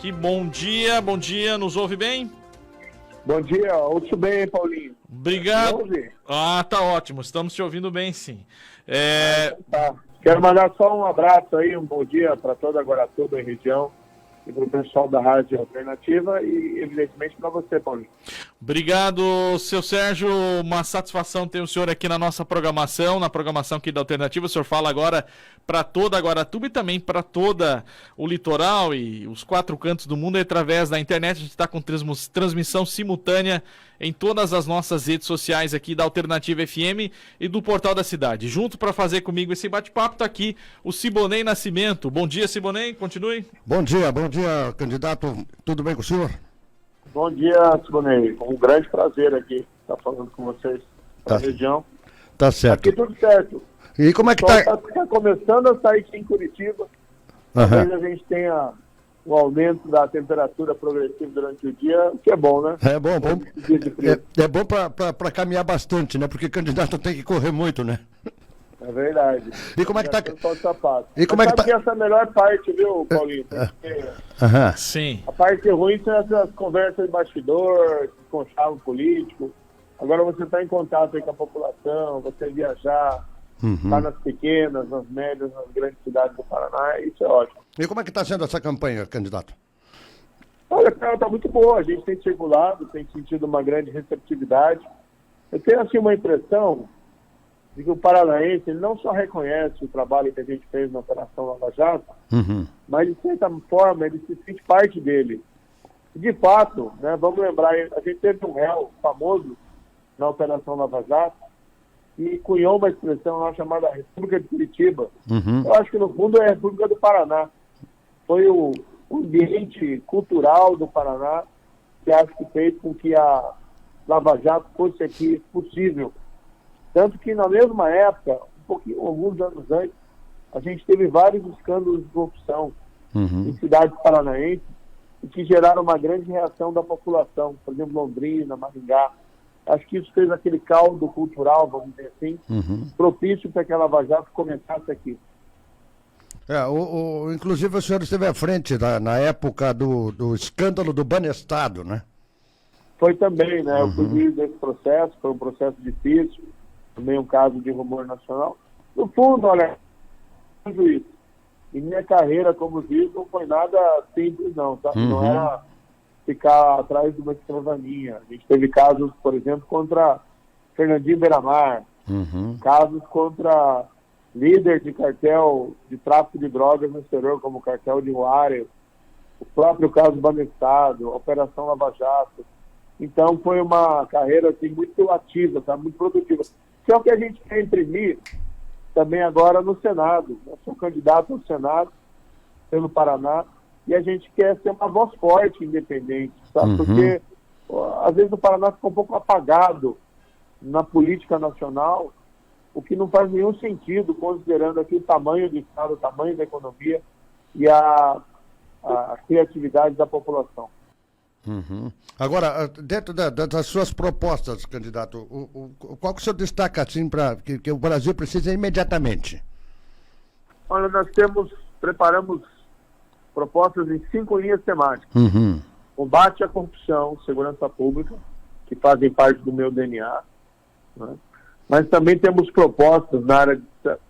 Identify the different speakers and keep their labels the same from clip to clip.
Speaker 1: aqui. Bom dia, nos ouve bem?
Speaker 2: Bom dia, ouço bem, Paulinho.
Speaker 1: Obrigado. Tá ótimo, estamos te ouvindo bem, sim.
Speaker 2: Tá. Quero mandar só um abraço aí, um bom dia para toda Guaratuba e região, e para o pessoal da Rádio Alternativa e, evidentemente, para você, Paulinho.
Speaker 1: Obrigado, seu Sérgio. Uma satisfação ter o senhor aqui na nossa programação, na programação aqui da Alternativa. O senhor fala agora para toda a Guaratuba e também para toda o litoral e os 4 cantos do mundo. E através da internet, a gente está com transmissão simultânea em todas as nossas redes sociais aqui da Alternativa FM e do Portal da Cidade. Junto para fazer comigo esse bate-papo está aqui o Siboney Nascimento. Bom dia, Siboney. Continue.
Speaker 3: Bom dia, candidato. Tudo bem com o senhor?
Speaker 2: Bom dia, Siboney. Um grande prazer aqui estar falando com vocês da região.
Speaker 3: Tá certo.
Speaker 2: Aqui tudo certo.
Speaker 3: E como é que tá?
Speaker 2: Está começando a sair aqui em Curitiba. Talvez a gente tenha um aumento da temperatura progressiva durante o dia, o que é bom, né?
Speaker 3: É bom. É bom para caminhar bastante, né? Porque candidato tem que correr muito, né?
Speaker 2: É verdade.
Speaker 3: E como é que tá?
Speaker 2: E como é que tá? Que essa é a melhor parte, viu, Paulinho?
Speaker 1: Sim.
Speaker 2: A parte ruim são essas conversas de bastidor, conchavo político. Agora você está em contato aí com a população, você viajar, tá nas pequenas, nas médias, nas grandes cidades do Paraná, isso é ótimo.
Speaker 3: E como é que está sendo essa campanha, candidato?
Speaker 2: Olha, cara, tá muito boa. A gente tem circulado, tem sentido uma grande receptividade. Eu tenho, assim, uma impressão de que o paranaense ele não só reconhece o trabalho que a gente fez na Operação Lava Jato, mas, de certa forma, ele se sente parte dele. De fato, né, vamos lembrar, a gente teve um réu famoso na Operação Lava Jato e cunhou uma expressão lá chamada República de Curitiba. Eu acho que, no fundo, é a República do Paraná. Foi o ambiente cultural do Paraná que acho que fez com que a Lava Jato fosse aqui possível. Tanto que, na mesma época, alguns anos antes, a gente teve vários escândalos de corrupção em cidades paranaenses e que geraram uma grande reação da população. Por exemplo, Londrina, Maringá. Acho que isso fez aquele caldo cultural, vamos dizer assim, propício para que a Lava Jato começasse aqui.
Speaker 3: Inclusive, o senhor esteve à frente na época do escândalo do Banestado, né?
Speaker 2: Foi também, né? Eu fui juiz desse processo, foi um processo difícil, também um caso de rumor nacional. No fundo, olha, juiz, e minha carreira como juiz não foi nada simples, não, tá? Não era ficar atrás de uma escrivaninha. A gente teve casos, por exemplo, contra Fernandinho Beiramar, casos contra líder de cartel de tráfico de drogas no exterior, como o cartel de Juárez, o próprio caso Banestado, a Operação Lava Jato. Então foi uma carreira assim, muito ativa, tá? Muito produtiva. Que é o que a gente quer imprimir também agora no Senado. Eu sou candidato ao Senado pelo Paraná e a gente quer ser uma voz forte, independente, sabe? Porque às vezes o Paraná fica um pouco apagado na política nacional, o que não faz nenhum sentido, considerando aqui o tamanho do Estado, o tamanho da economia e a criatividade da população.
Speaker 3: Agora, dentro das suas propostas, candidato, qual que o senhor destaca assim, que o Brasil precisa imediatamente?
Speaker 2: Olha, nós preparamos propostas em 5 linhas temáticas. Combate à corrupção, segurança pública, que fazem parte do meu DNA, né? Mas também temos propostas na área de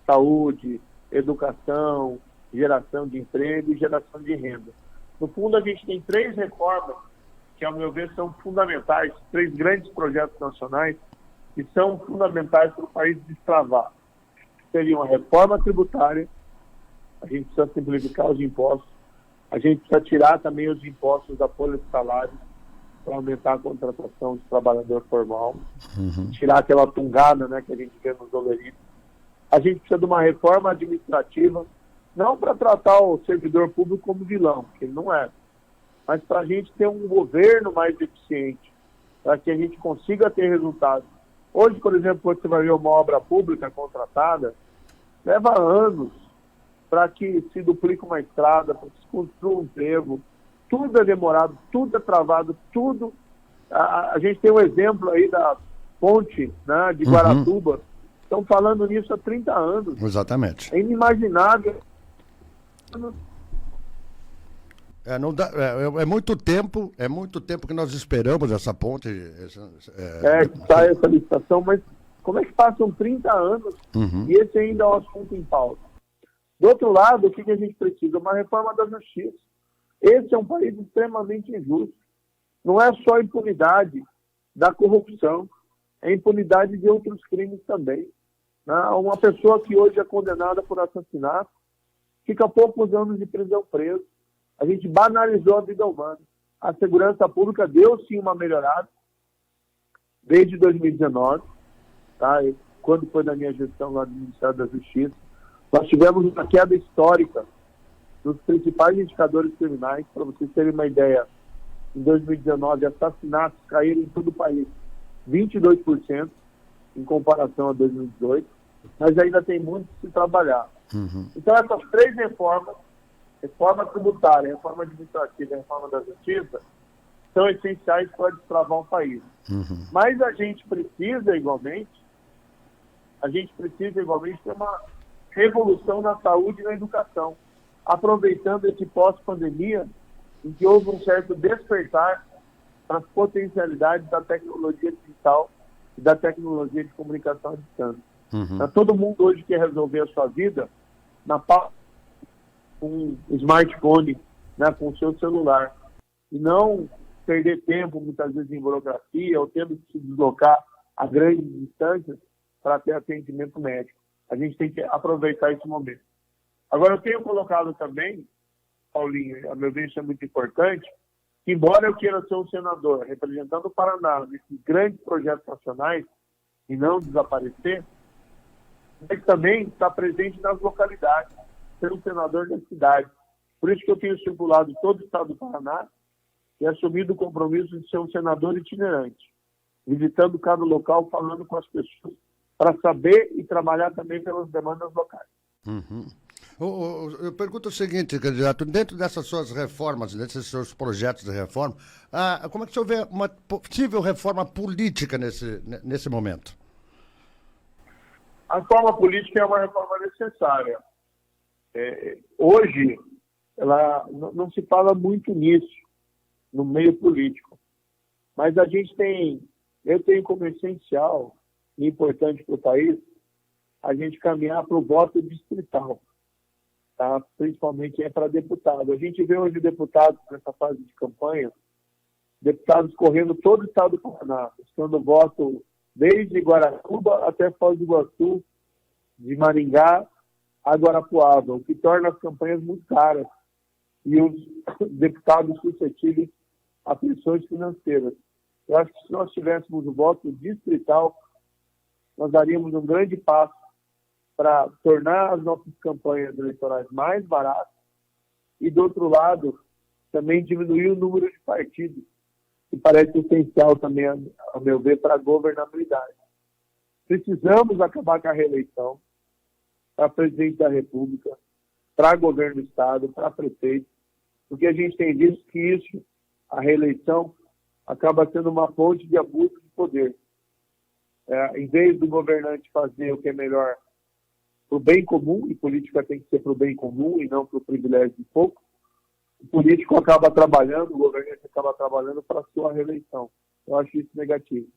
Speaker 2: saúde, educação, geração de emprego e geração de renda. No fundo, a gente tem 3 reformas que, ao meu ver, são fundamentais, 3 grandes projetos nacionais que são fundamentais para o país destravar. Seriam a reforma tributária, a gente precisa simplificar os impostos, a gente precisa tirar também os impostos da folha de salário para aumentar a contratação de trabalhador formal, tirar aquela tungada, né, que a gente vê nos doleritos. A gente precisa de uma reforma administrativa, não para tratar o servidor público como vilão, que ele não é, mas para a gente ter um governo mais eficiente, para que a gente consiga ter resultados. Hoje, por exemplo, quando você vai ver uma obra pública contratada, leva anos para que se duplique uma estrada, para que se construa um trevo. Tudo é demorado, tudo é travado, tudo... A gente tem um exemplo aí da ponte, né, de Guaratuba. Estão falando nisso há 30 anos.
Speaker 3: Exatamente.
Speaker 2: É inimaginável.
Speaker 3: Não dá, é muito tempo que nós esperamos essa ponte.
Speaker 2: Que sai essa licitação, mas como é que passam 30 anos e esse ainda é o assunto em pauta? Do outro lado, o que a gente precisa? Uma reforma da justiça. Esse é um país extremamente injusto. Não é só a impunidade da corrupção, é a impunidade de outros crimes também. Né? Uma pessoa que hoje é condenada por assassinato fica poucos anos de prisão preso. A gente banalizou a vida humana. A segurança pública deu sim uma melhorada desde 2019, tá? Quando foi da minha gestão lá no Ministério da Justiça. Nós tivemos uma queda histórica nos principais indicadores criminais. Para vocês terem uma ideia, em 2019, assassinatos caíram em todo o país 22% em comparação a 2018, mas ainda tem muito que se trabalhar. Então, essas três reformas, reforma tributária, reforma administrativa e reforma da justiça, são essenciais para destravar um país. Mas a gente precisa igualmente ter uma revolução na saúde e na educação, aproveitando esse pós-pandemia, em que houve um certo despertar para as potencialidades da tecnologia digital e da tecnologia de comunicação à distância. Todo mundo hoje quer resolver a sua vida na palma com um smartphone, né, com o seu celular, e não perder tempo, muitas vezes, em burocracia, ou tendo que se deslocar a grandes distâncias para ter atendimento médico. A gente tem que aproveitar esse momento. Agora, eu tenho colocado também, Paulinho, a meu ver isso é muito importante, que embora eu queira ser um senador representando o Paraná nesses grandes projetos nacionais e não desaparecer, mas também está presente nas localidades, ser um senador da cidade. Por isso que eu tenho circulado todo o estado do Paraná e assumido o compromisso de ser um senador itinerante, visitando cada local, falando com as pessoas, para saber e trabalhar também pelas demandas locais.
Speaker 3: Eu pergunto o seguinte, candidato, dentro dessas suas reformas, desses seus projetos de reforma, como é que o senhor vê uma possível reforma política nesse momento?
Speaker 2: A reforma política é uma reforma necessária. Hoje, ela não se fala muito nisso, no meio político. Mas eu tenho como essencial e importante para o país a gente caminhar para o voto distrital, tá? Principalmente para deputado. A gente vê hoje deputados nessa fase de campanha, deputados correndo todo o estado do Paraná, buscando voto desde Guaratuba até Foz do Iguaçu, de Maringá a Guarapuava, o que torna as campanhas muito caras e os deputados suscetíveis a pressões financeiras. Eu acho que se nós tivéssemos o voto distrital, nós daríamos um grande passo para tornar as nossas campanhas eleitorais mais baratas e, do outro lado, também diminuir o número de partidos, que parece essencial também, a meu ver, para a governabilidade. Precisamos acabar com a reeleição para presidente da República, para governo do Estado, para prefeito, porque a gente tem visto que isso, a reeleição, acaba sendo uma fonte de abuso de poder. Em vez do governante fazer o que é melhor para o bem comum, e política tem que ser para o bem comum e não para o privilégio de pouco, o político acaba trabalhando, o governante acaba trabalhando para a sua reeleição. Eu acho isso negativo.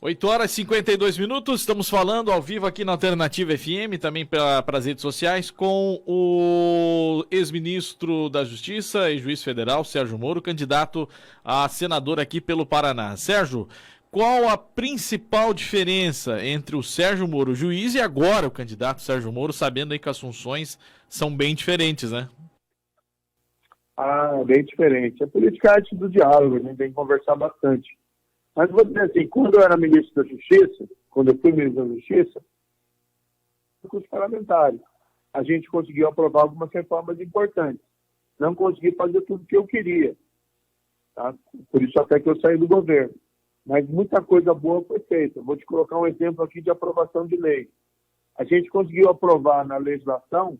Speaker 1: 8h52, estamos falando ao vivo aqui na Alternativa FM, também para as redes sociais, com o ex-ministro da Justiça e juiz federal, Sérgio Moro, candidato a senador aqui pelo Paraná. Sérgio, qual a principal diferença entre o Sérgio Moro, juiz, e agora o candidato Sérgio Moro, sabendo aí que as funções são bem diferentes, né?
Speaker 2: Bem diferente. A política é a arte do diálogo, a gente tem que conversar bastante. Mas vou dizer assim, quando eu era ministro da Justiça, quando eu fui ministro da Justiça, com os parlamentares, a gente conseguiu aprovar algumas reformas importantes. Não consegui fazer tudo o que eu queria. Tá? Por isso até que eu saí do governo. Mas muita coisa boa foi feita. Vou te colocar um exemplo aqui de aprovação de lei. A gente conseguiu aprovar na legislação,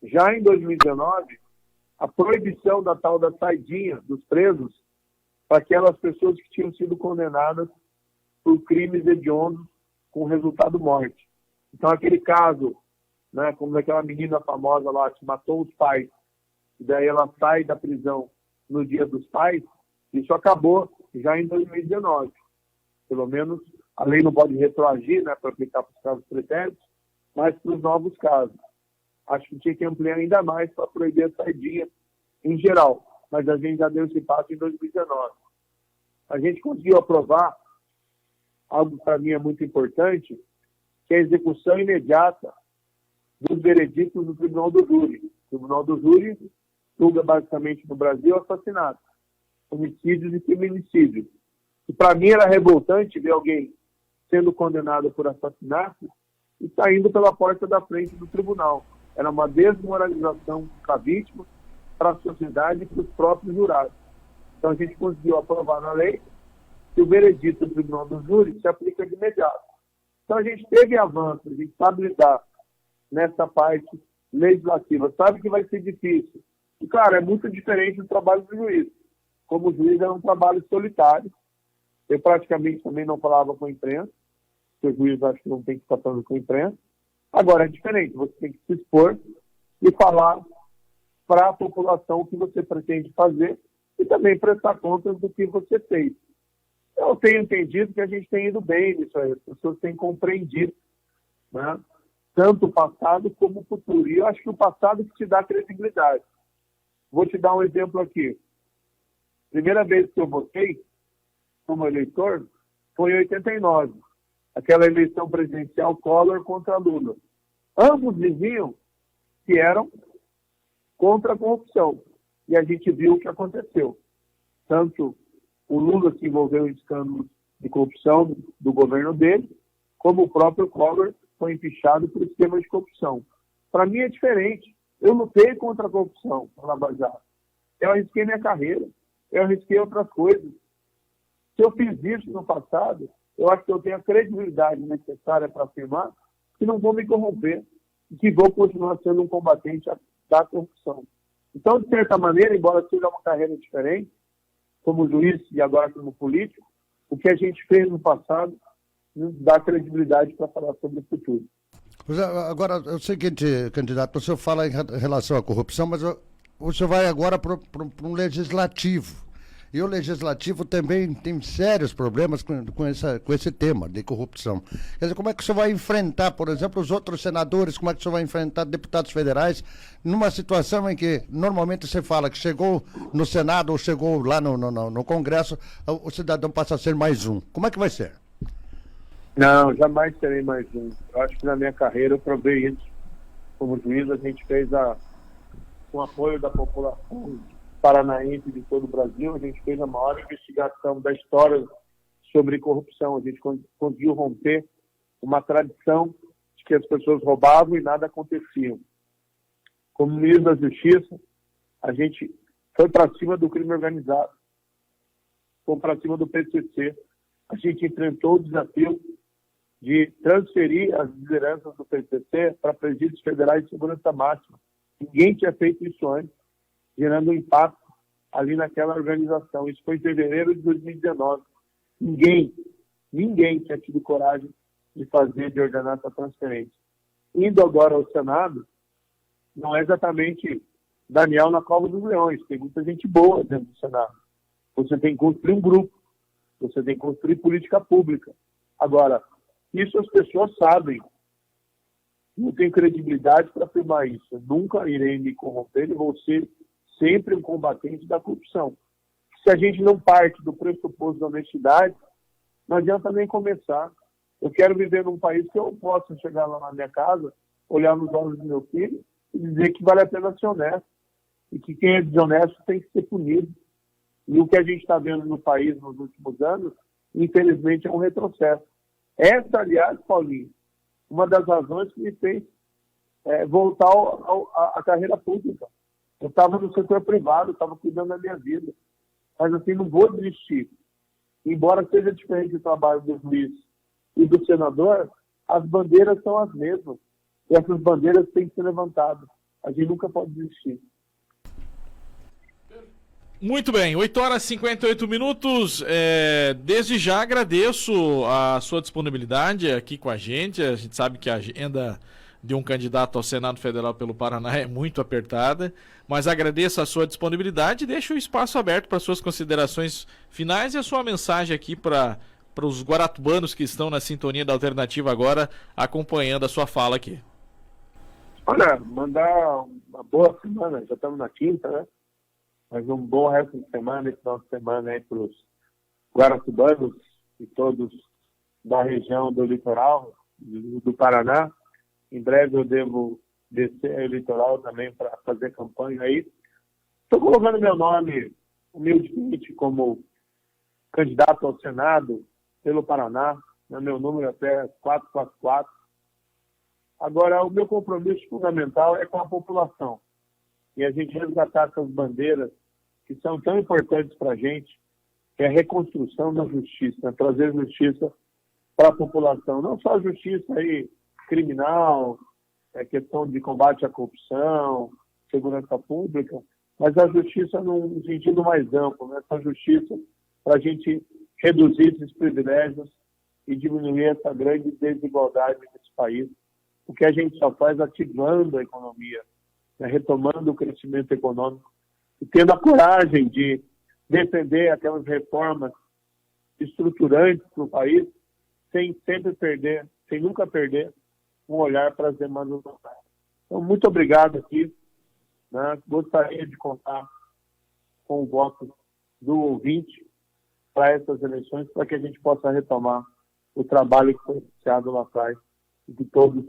Speaker 2: já em 2019, a proibição da tal da saidinha dos presos para aquelas pessoas que tinham sido condenadas por crimes hediondos com resultado morte. Então, aquele caso, né, como daquela menina famosa lá que matou os pais e daí ela sai da prisão no Dia dos Pais, isso acabou já em 2019. Pelo menos a lei não pode retroagir, né, para aplicar para os casos pretéritos, mas para os novos casos. Acho que tinha que ampliar ainda mais para proibir a saidinha em geral, mas a gente já deu esse passo em 2019. A gente conseguiu aprovar algo que para mim é muito importante, que é a execução imediata dos vereditos do Tribunal do Júri. O Tribunal do Júri julga basicamente no Brasil assassinatos, homicídios e feminicídios. E para mim era revoltante ver alguém sendo condenado por assassinato e saindo pela porta da frente do tribunal. Era uma desmoralização para a vítima, para a sociedade e para os próprios jurados. Então a gente conseguiu aprovar na lei que o veredito do Tribunal do Júri se aplica de imediato. Então a gente teve avanço, a gente sabe lidar nessa parte legislativa, sabe que vai ser difícil. E claro, é muito diferente do trabalho do juiz. Como juiz é um trabalho solitário, eu praticamente também não falava com a imprensa, porque o juiz acho que não tem que estar falando com a imprensa. Agora é diferente, você tem que se expor e falar para a população o que você pretende fazer e também prestar contas do que você fez. Eu tenho entendido que a gente tem ido bem nisso aí, as pessoas têm compreendido, né? Tanto o passado como o futuro. E eu acho que o passado que te dá credibilidade. Vou te dar um exemplo aqui. Primeira vez que eu votei como eleitor foi em 89. Aquela eleição presidencial Collor contra Lula. Ambos diziam que eram contra a corrupção. E a gente viu o que aconteceu. Tanto o Lula se envolveu em escândalos de corrupção do governo dele, como o próprio Collor foi empichado por esquema de corrupção. Para mim é diferente. Eu lutei contra a corrupção na Lava Jato. Eu arrisquei minha carreira. Eu arrisquei outras coisas. Se eu fiz isso no passado, eu acho que eu tenho a credibilidade necessária para afirmar que não vou me corromper e que vou continuar sendo um combatente da corrupção. Então, de certa maneira, embora seja uma carreira diferente, como juiz e agora como político, o que a gente fez no passado nos dá credibilidade para falar sobre o futuro.
Speaker 3: Agora, é o seguinte, candidato, o senhor fala em relação à corrupção, mas o senhor vai agora para um legislativo. E o legislativo também tem sérios problemas com esse tema de corrupção. Quer dizer, como é que o senhor vai enfrentar, por exemplo, os outros senadores, como é que o senhor vai enfrentar deputados federais, numa situação em que normalmente você fala que chegou no Senado ou chegou lá no Congresso, o cidadão passa a ser mais um. Como é que vai ser?
Speaker 2: Não, jamais serei mais um. Eu acho que na minha carreira eu provei isso. Como juiz, a gente fez com o apoio da população paranaense de todo o Brasil, a gente fez a maior investigação da história sobre corrupção. A gente conseguiu romper uma tradição de que as pessoas roubavam e nada acontecia. Como ministro da Justiça, a gente foi para cima do crime organizado, foi para cima do PCC. A gente enfrentou o desafio de transferir as lideranças do PCC para presídios federais de segurança máxima. Ninguém tinha feito isso antes, gerando um impacto ali naquela organização. Isso foi em fevereiro de 2019. Ninguém tinha tido coragem de ordenar essa transferência. Indo agora ao Senado, não é exatamente Daniel na cova dos leões. Tem muita gente boa dentro do Senado. Você tem que construir um grupo. Você tem que construir política pública. Agora, isso as pessoas sabem. Não tenho credibilidade para afirmar isso. Eu nunca irei me corromper e vou ser sempre um combatente da corrupção. Se a gente não parte do pressuposto da honestidade, não adianta nem começar. Eu quero viver num país que eu possa chegar lá na minha casa, olhar nos olhos do meu filho e dizer que vale a pena ser honesto. E que quem é desonesto tem que ser punido. E o que a gente está vendo no país nos últimos anos, infelizmente, é um retrocesso. Essa, aliás, Paulinho, uma das razões que me fez voltar à carreira pública. Eu estava no setor privado, estava cuidando da minha vida. Mas, assim, não vou desistir. Embora seja diferente o trabalho do juiz e do senador, as bandeiras são as mesmas. E essas bandeiras têm que ser levantadas. A gente nunca pode desistir.
Speaker 1: Muito bem, 8 horas e 58 minutos. Desde já agradeço a sua disponibilidade aqui com a gente. A gente sabe que a agenda de um candidato ao Senado Federal pelo Paraná é muito apertada, mas agradeço a sua disponibilidade e deixo o espaço aberto para suas considerações finais e a sua mensagem aqui para os guaratubanos que estão na sintonia da Alternativa agora, acompanhando a sua fala aqui.
Speaker 2: Olha, mandar uma boa semana, já estamos na quinta, né? Mas um bom resto de semana, esse final de semana aí para os guaratubanos e todos da região do litoral do Paraná. Em breve eu devo descer ao litoral também para fazer campanha aí. Estou colocando meu nome humildemente como candidato ao Senado pelo Paraná, né? Meu número até 444. Agora, o meu compromisso fundamental é com a população. E a gente resgatar essas bandeiras que são tão importantes para a gente, que é a reconstrução da justiça, né? Trazer justiça para a população. Não só a justiça aí criminal, questão de combate à corrupção, segurança pública, mas a justiça num sentido mais amplo, né? Essa justiça para a gente reduzir esses privilégios e diminuir essa grande desigualdade nesse país, porque a gente só faz ativando a economia, né? Retomando o crescimento econômico e tendo a coragem de defender aquelas reformas estruturantes para o país, sem nunca perder um olhar para as demandas locais. Então, muito obrigado aqui, né? Gostaria de contar com o voto do ouvinte para essas eleições, para que a gente possa retomar o trabalho que foi iniciado lá atrás e que todos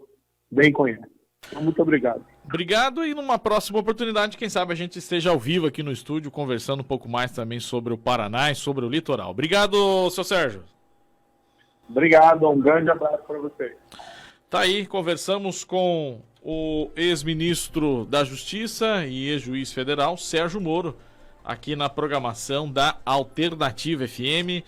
Speaker 2: bem conhecem. Então, muito obrigado.
Speaker 1: Obrigado, e numa próxima oportunidade, quem sabe a gente esteja ao vivo aqui no estúdio, conversando um pouco mais também sobre o Paraná e sobre o litoral. Obrigado, seu Sérgio.
Speaker 2: Obrigado, um grande abraço para vocês.
Speaker 1: Tá aí, conversamos com o ex-ministro da Justiça e ex-juiz federal, Sérgio Moro, aqui na programação da Alternativa FM.